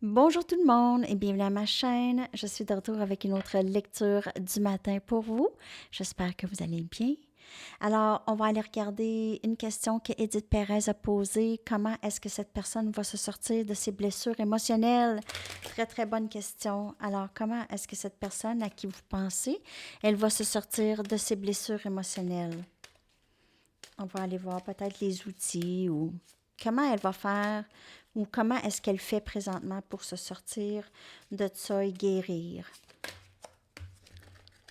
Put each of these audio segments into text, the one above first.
Bonjour tout le monde et bienvenue à ma chaîne. Je suis de retour avec une autre lecture du matin pour vous. J'espère que vous allez bien. Alors, on va aller regarder une question que Edith Pérez a posée. Comment est-ce que cette personne va se sortir de ses blessures émotionnelles? Très, très bonne question. Alors, comment est-ce que cette personne à qui vous pensez, elle va se sortir de ses blessures émotionnelles? On va aller voir peut-être les outils ou comment elle va faire ou comment est-ce qu'elle fait présentement pour se sortir de ça et guérir.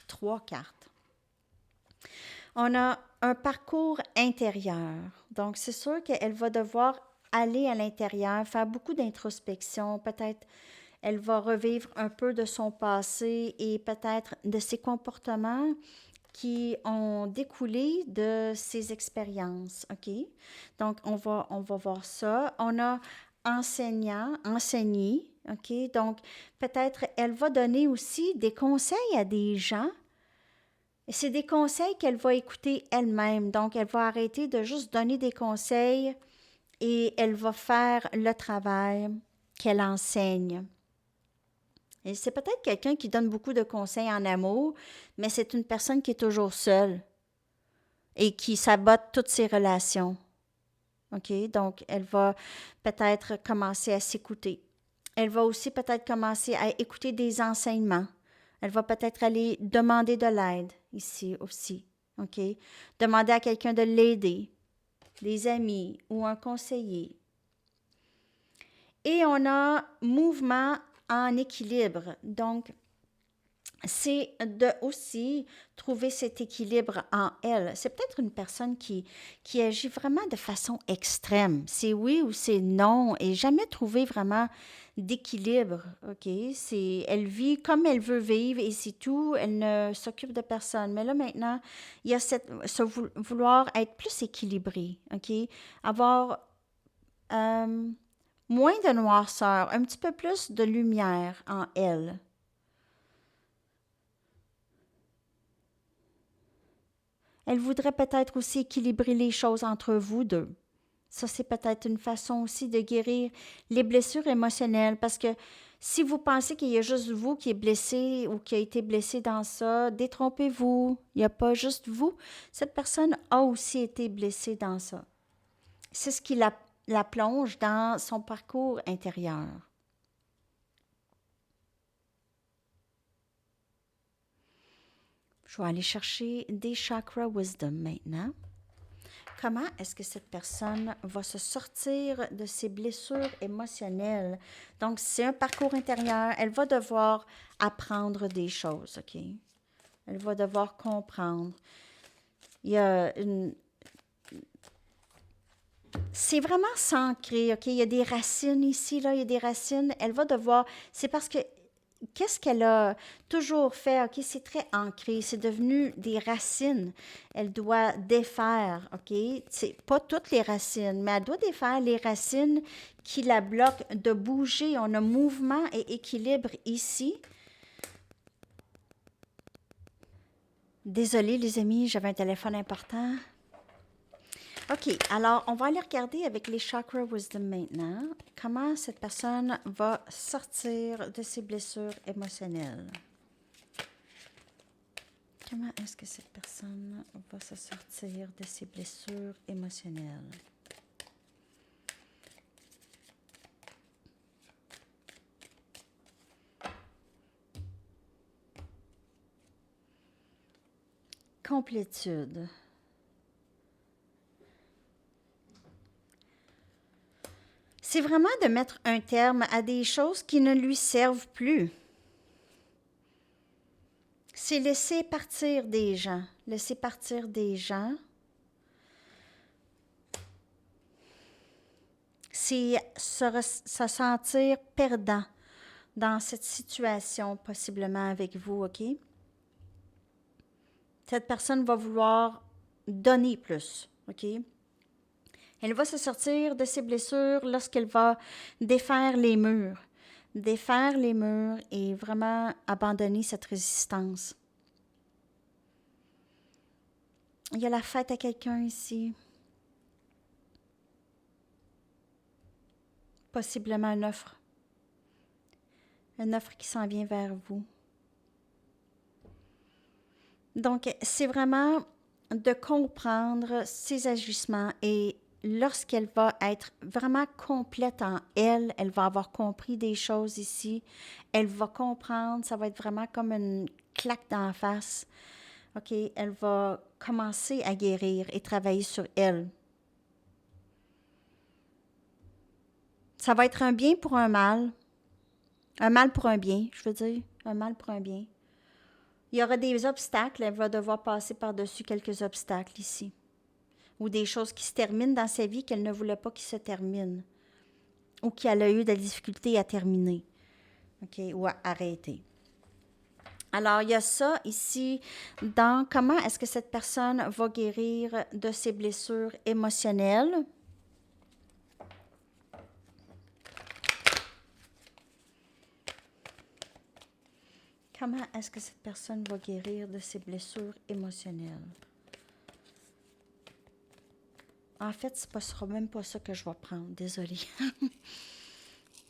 3 cartes. On a un parcours intérieur. Donc, c'est sûr qu'elle va devoir aller à l'intérieur, faire beaucoup d'introspection. Peut-être elle va revivre un peu de son passé et peut-être de ses comportements qui ont découlé de ses expériences, OK? Donc, on va voir ça. On a enseignant, enseigné, OK? Donc, peut-être elle va donner aussi des conseils à des gens. Et c'est des conseils qu'elle va écouter elle-même. Donc, elle va arrêter de juste donner des conseils et elle va faire le travail qu'elle enseigne. Et c'est peut-être quelqu'un qui donne beaucoup de conseils en amour, mais c'est une personne qui est toujours seule et qui sabote toutes ses relations. OK? Donc, elle va peut-être commencer à s'écouter. Elle va aussi peut-être commencer à écouter des enseignements. Elle va peut-être aller demander de l'aide ici aussi. OK? Demander à quelqu'un de l'aider, des amis ou un conseiller. Et on a mouvement en équilibre. Donc, c'est de aussi trouver cet équilibre en elle. C'est peut-être une personne qui agit vraiment de façon extrême. C'est oui ou c'est non et jamais trouver vraiment d'équilibre. OK? Elle vit comme elle veut vivre et c'est tout. Elle ne s'occupe de personne. Mais là, maintenant, il y a vouloir être plus équilibré. OK? Avoir moins de noirceur, un petit peu plus de lumière en elle. Elle voudrait peut-être aussi équilibrer les choses entre vous deux. Ça, c'est peut-être une façon aussi de guérir les blessures émotionnelles parce que si vous pensez qu'il y a juste vous qui est blessé ou qui a été blessé dans ça, détrompez-vous. Il n'y a pas juste vous. Cette personne a aussi été blessée dans ça. C'est ce qui la plonge dans son parcours intérieur. Je vais aller chercher des chakra wisdom maintenant. Comment est-ce que cette personne va se sortir de ses blessures émotionnelles? Donc, c'est un parcours intérieur. Elle va devoir apprendre des choses, OK? Elle va devoir comprendre. Il y a une... C'est vraiment s'ancrer, OK? Il y a des racines ici, là, il y a des racines. Elle va devoir... C'est parce que qu'est-ce qu'elle a toujours fait? OK, c'est très ancré, c'est devenu des racines. Elle doit défaire, OK? C'est pas toutes les racines, mais elle doit défaire les racines qui la bloquent de bouger. On a mouvement et équilibre ici. Désolée, les amis, j'avais un téléphone important. OK, alors on va aller regarder avec les chakra wisdom maintenant comment cette personne va sortir de ses blessures émotionnelles. Comment est-ce que cette personne va se sortir de ses blessures émotionnelles? Complétude. C'est vraiment de mettre un terme à des choses qui ne lui servent plus. C'est laisser partir des gens. Laisser partir des gens. C'est se sentir perdant dans cette situation, possiblement avec vous, OK? Cette personne va vouloir donner plus, OK? Elle va se sortir de ses blessures lorsqu'elle va défaire les murs. Défaire les murs et vraiment abandonner cette résistance. Il y a la fête à quelqu'un ici. Possiblement une offre. Une offre qui s'en vient vers vous. Donc, c'est vraiment de comprendre ses agissements et lorsqu'elle va être vraiment complète en elle, elle va avoir compris des choses ici, elle va comprendre, ça va être vraiment comme une claque d'en face. OK, elle va commencer à guérir et travailler sur elle. Ça va être un bien pour un mal pour un bien, je veux dire, un mal pour un bien. Il y aura des obstacles, elle va devoir passer par-dessus quelques obstacles ici. Ou des choses qui se terminent dans sa vie qu'elle ne voulait pas qu'ils se terminent. Ou qu'elle a eu de la difficulté à terminer. OK, ou à arrêter. Alors, il y a ça ici dans comment est-ce que cette personne va guérir de ses blessures émotionnelles. Comment est-ce que cette personne va guérir de ses blessures émotionnelles? En fait, ce ne sera même pas ça que je vais prendre, désolée.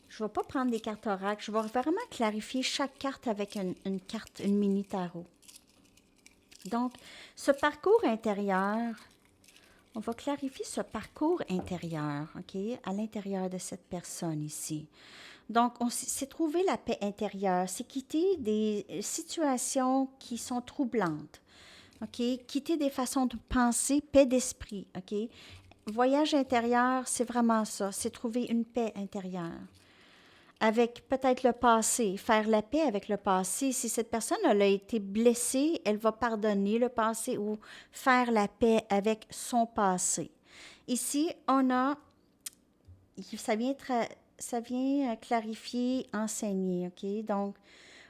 Je ne vais pas prendre des cartes oracle, je vais vraiment clarifier chaque carte avec une carte, une mini tarot. Donc, ce parcours intérieur, on va clarifier ce parcours intérieur, OK, à l'intérieur de cette personne ici. Donc, c'est trouver la paix intérieure, c'est quitter des situations qui sont troublantes, OK, quitter des façons de penser, paix d'esprit, OK. Voyage intérieur, c'est vraiment ça, c'est trouver une paix intérieure. Avec peut-être le passé, faire la paix avec le passé. Si cette personne elle a été blessée, elle va pardonner le passé ou faire la paix avec son passé. Ici, on a, ça vient clarifier, enseigner, OK? Donc,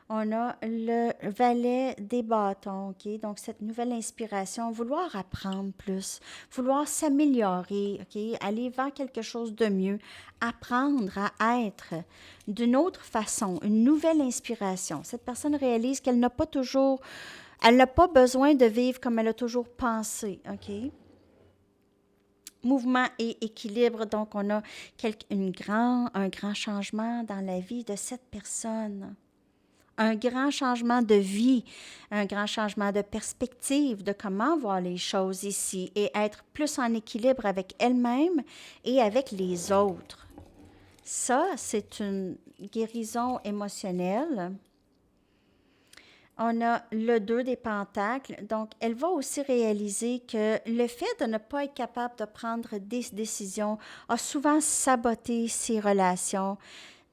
on a le valet des bâtons, OK? Donc, cette nouvelle inspiration, vouloir apprendre plus, vouloir s'améliorer, OK? Aller vers quelque chose de mieux, apprendre à être d'une autre façon, une nouvelle inspiration. Cette personne réalise qu'elle n'a pas toujours, elle n'a pas besoin de vivre comme elle a toujours pensé, OK? Mouvement et équilibre, donc on a un grand changement dans la vie de cette personne. Un grand changement de vie, un grand changement de perspective, de comment voir les choses ici et être plus en équilibre avec elle-même et avec les autres. Ça, c'est une guérison émotionnelle. On a le 2 des pentacles. Donc, elle va aussi réaliser que le fait de ne pas être capable de prendre des décisions a souvent saboté ses relations.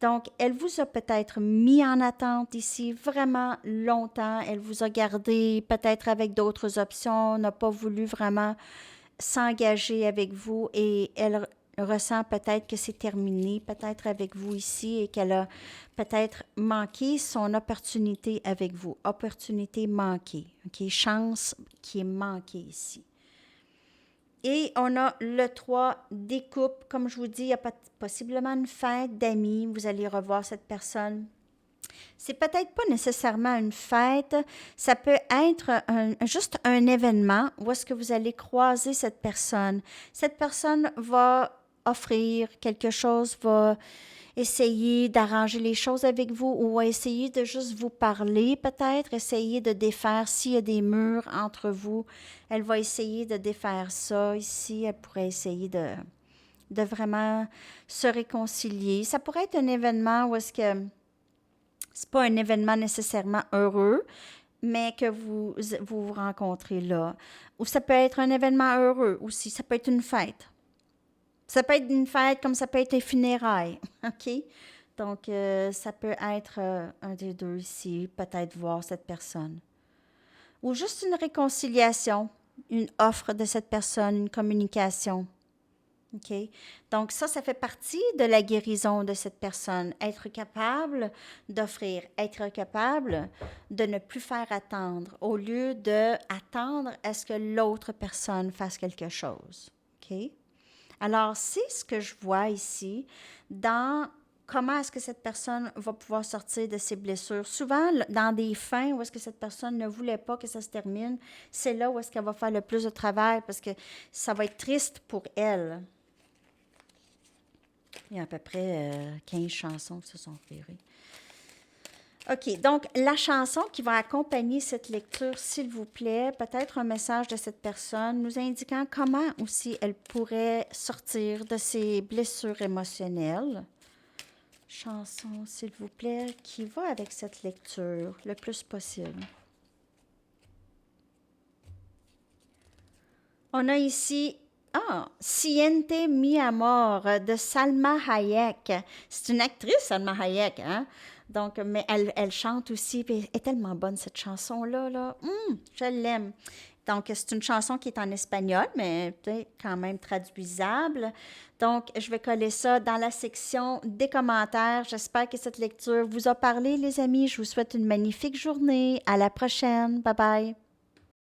Donc, elle vous a peut-être mis en attente ici vraiment longtemps. Elle vous a gardé peut-être avec d'autres options, n'a pas voulu vraiment s'engager avec vous et elle ressent peut-être que c'est terminé, peut-être avec vous ici et qu'elle a peut-être manqué son opportunité avec vous. Opportunité manquée, OK? Chance qui est manquée ici. Et on a le 3 des coupes. Comme je vous dis, il y a possiblement une fête d'amis. Vous allez revoir cette personne. C'est peut-être pas nécessairement une fête. Ça peut être juste un événement où est-ce que vous allez croiser cette personne. Cette personne va offrir quelque chose, va essayer d'arranger les choses avec vous ou essayer de juste vous parler peut-être, essayer de défaire s'il y a des murs entre vous. Elle va essayer de défaire ça ici. Elle pourrait essayer de vraiment se réconcilier. Ça pourrait être un événement où est-ce que c'est pas un événement nécessairement heureux, mais que vous rencontrez là. Ou ça peut être un événement heureux aussi. Ça peut être une fête. Ça peut être une fête comme ça peut être des funérailles, OK? Donc, ça peut être un des deux ici, peut-être voir cette personne. Ou juste une réconciliation, une offre de cette personne, une communication. OK? Donc, ça fait partie de la guérison de cette personne. Être capable d'offrir, être capable de ne plus faire attendre, au lieu d'attendre à ce que l'autre personne fasse quelque chose. OK? Alors, c'est ce que je vois ici dans comment est-ce que cette personne va pouvoir sortir de ses blessures. Souvent, dans des fins où est-ce que cette personne ne voulait pas que ça se termine, c'est là où est-ce qu'elle va faire le plus de travail parce que ça va être triste pour elle. Il y a à peu près 15 chansons qui se sont opérées. OK, donc la chanson qui va accompagner cette lecture, s'il vous plaît, peut-être un message de cette personne nous indiquant comment aussi elle pourrait sortir de ses blessures émotionnelles. Chanson, s'il vous plaît, qui va avec cette lecture le plus possible. On a ici Siente mi amor de Salma Hayek. C'est une actrice, Salma Hayek, hein? Donc, mais elle chante aussi, puis elle est tellement bonne cette chanson-là, là. Je l'aime. Donc, c'est une chanson qui est en espagnol, mais quand même traduisable. Donc, je vais coller ça dans la section des commentaires. J'espère que cette lecture vous a parlé, les amis. Je vous souhaite une magnifique journée. À la prochaine. Bye bye.